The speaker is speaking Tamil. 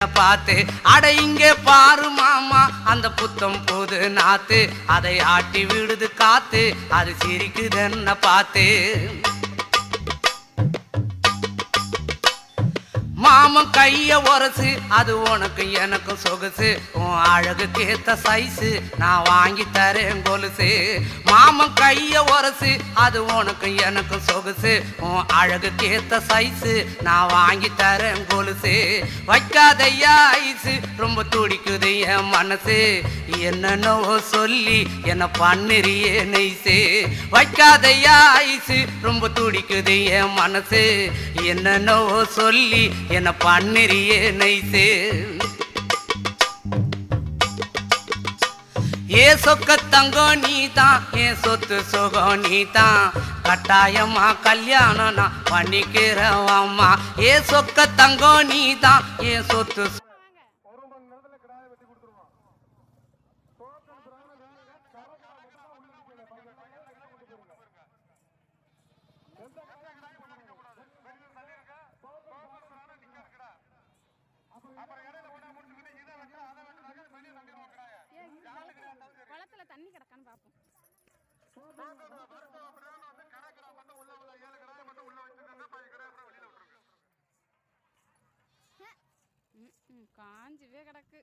பார்த்து அட இங்கே பாரு மாமா அந்த புத்தம் புது நாத்து அதை ஆட்டி விடுது காத்து அது சிரிக்குதுன்னு பார்த்து மாமன் கைய உரசு அது உனக்கு எனக்கும் சொகுசு உன் அழகுக்கு ஏத்த சைஸு நான் வாங்கி தரேன் கொலுசு மாமன் கைய உரசு அது உனக்கு எனக்கும் சொகுசு உன் அழகுக்கு ஏத்த சைஸு நான் வாங்கி தரேன் கொலுசு வைக்காதையா ஐசு ரொம்ப துடிக்குது என் மனசு என்னன்னோ சொல்லி என்ன பண்ணிரியே நெய்சு வைக்காதையா ஐசு ரொம்ப துடிக்குது என் மனசு என்னன்னோ சொல்லி என்ன பண்ணிரியே நைசே ஏ சொக்க தங்கம் நீதான் என் சொத்து சுகம் நீதான் கட்டாயமா கல்யாணம் நான் பண்ணிக்கிறவாம்மா ஏ சொக்க தங்கம் நீதான் என் சொத்து குளத்துல தண்ணி கிடக்கான்னு பாப்போம். காஞ்சிவே கிடக்கு.